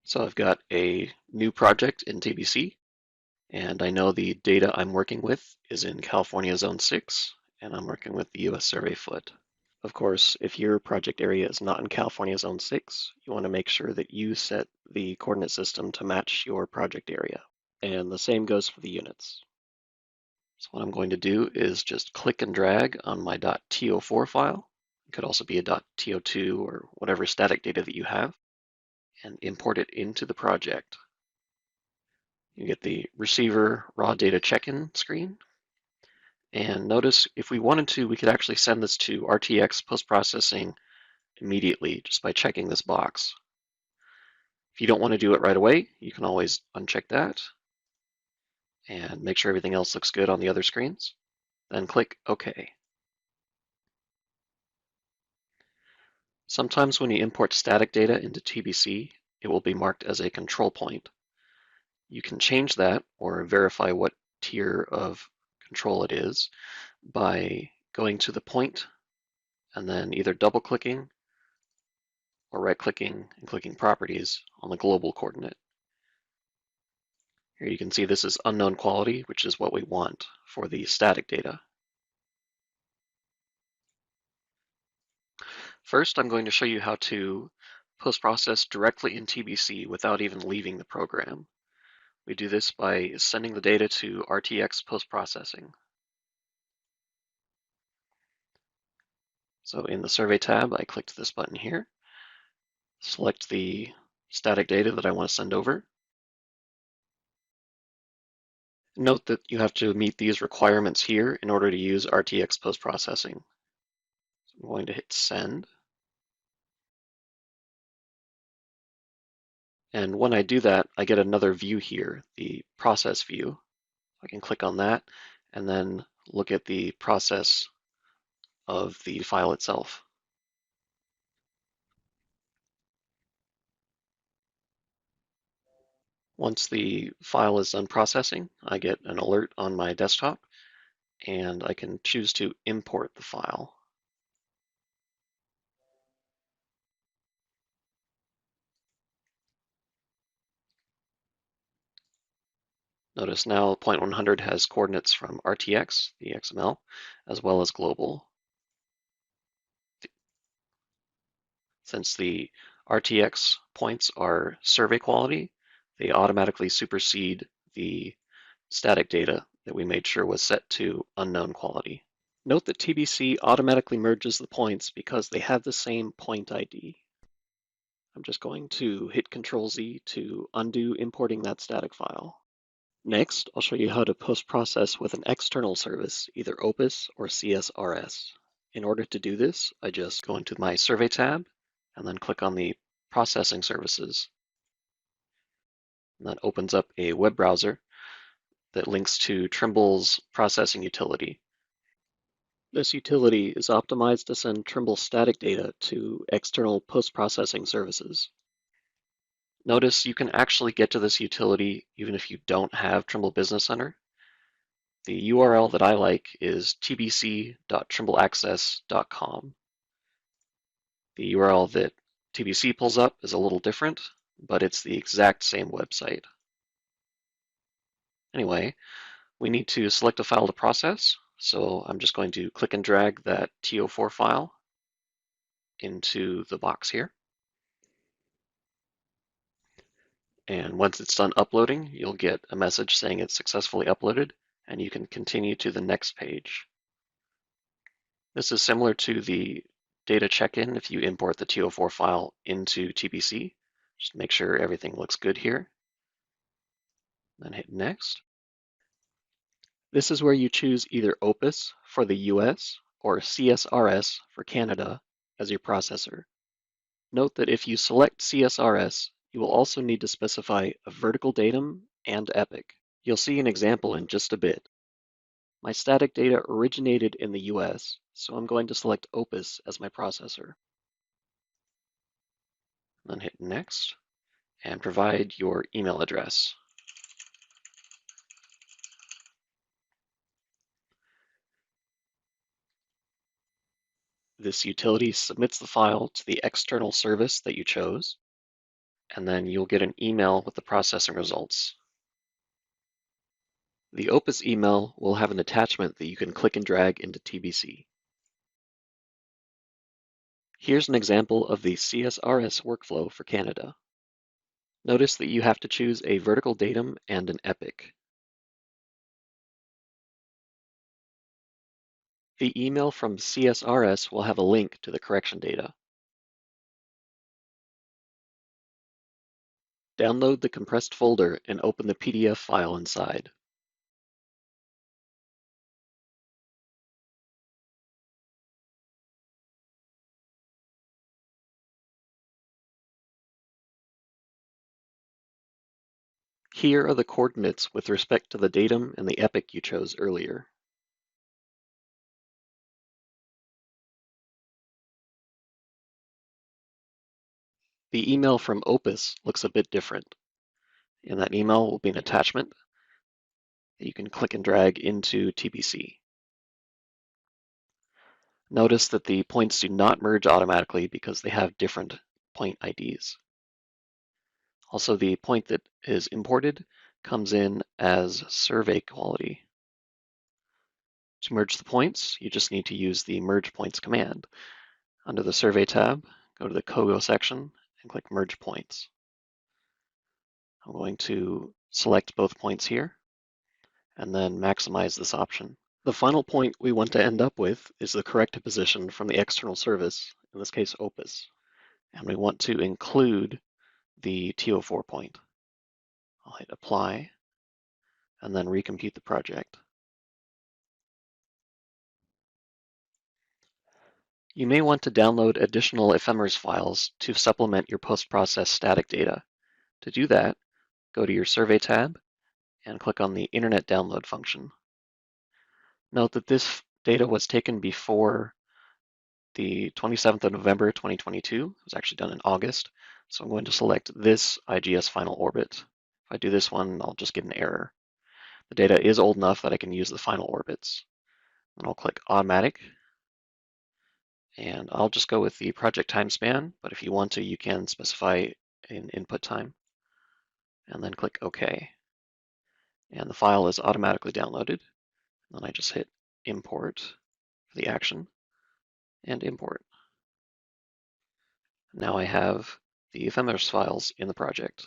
So I've got a new project in TBC, and I know the data I'm working with is in California Zone 6, and I'm working with the US Survey Foot. Of course, if your project area is not in California Zone 6, you want to make sure that you set the coordinate system to match your project area. And the same goes for the units. So what I'm going to do is just click and drag on my .to4 file. It could also be a .to2 or whatever static data that you have, and import it into the project. You get the receiver raw data check-in screen. And notice if we wanted to, we could actually send this to RTX post-processing immediately just by checking this box. If you don't want to do it right away, you can always uncheck that and make sure everything else looks good on the other screens. Then click OK. Sometimes when you import static data into TBC, it will be marked as a control point. You can change that or verify what tier of control it is by going to the point and then either double clicking or right clicking and clicking properties on the global coordinate. Here you can see this is unknown quality, which is what we want for the static data. First, I'm going to show you how to post-process directly in TBC without even leaving the program. We do this by sending the data to RTX post-processing. So in the Survey tab, I clicked this button here, select the static data that I want to send over. Note that you have to meet these requirements here in order to use RTX post-processing. So I'm going to hit send. And when I do that, I get another view here, the process view. I can click on that and then look at the process of the file itself. Once the file is done processing, I get an alert on my desktop and I can choose to import the file. Notice now point 100 has coordinates from RTX, the XML, as well as global. Since the RTX points are survey quality, they automatically supersede the static data that we made sure was set to unknown quality. Note that TBC automatically merges the points because they have the same point ID. I'm just going to hit Control-Z to undo importing that static file. Next, I'll show you how to post-process with an external service, either OPUS or CSRS. In order to do this, I just go into my Survey tab and then click on the Processing Services. And that opens up a web browser that links to Trimble's processing utility. This utility is optimized to send Trimble static data to external post-processing services. Notice you can actually get to this utility even if you don't have Trimble Business Center. The URL that I like is tbc.trimbleaccess.com. The URL that TBC pulls up is a little different, but it's the exact same website. Anyway, we need to select a file to process, so I'm just going to click and drag that TO4 file into the box here. And once it's done uploading, you'll get a message saying it's successfully uploaded, and you can continue to the next page. This is similar to the data check-in if you import the TO4 file into TBC. Just make sure everything looks good here. Then hit next. This is where you choose either OPUS for the US or CSRS for Canada as your processor. Note that if you select CSRS, you will also need to specify a vertical datum and epoch. You'll see an example in just a bit. My static data originated in the US, so I'm going to select OPUS as my processor. Then hit next and provide your email address. This utility submits the file to the external service that you chose. and then you'll get an email with the processing results. The OPUS email will have an attachment that you can click and drag into TBC. Here's an example of the CSRS workflow for Canada. Notice that you have to choose a vertical datum and an epoch. The email from CSRS will have a link to the correction data. Download the compressed folder and open the PDF file inside. Here are the coordinates with respect to the datum and the epoch you chose earlier. The email from OPUS looks a bit different. In that email will be an attachment that you can click and drag into TBC. Notice that the points do not merge automatically because they have different point IDs. Also, the point that is imported comes in as survey quality. To merge the points, you just need to use the merge points command. Under the survey tab, go to the COGO section and click merge points. I'm going to select both points here and then maximize this option. The final point we want to end up with is the corrected position from the external service, in this case OPUS, and we want to include the TO4 point. I'll hit apply and then recompute the project. You may want to download additional ephemeris files to supplement your post-process static data. To do that, go to your Survey tab and click on the Internet Download function. Note that this data was taken before the 27th of November 2022. It was actually done in August. So I'm going to select this IGS final orbit. If I do this one, I'll just get an error. The data is old enough that I can use the final orbits. And I'll click Automatic. And I'll just go with the project time span, but if you want to, you can specify an input time. And then click OK. And the file is automatically downloaded. And then I just hit Import for the action and Import. Now I have the ephemeris files in the project.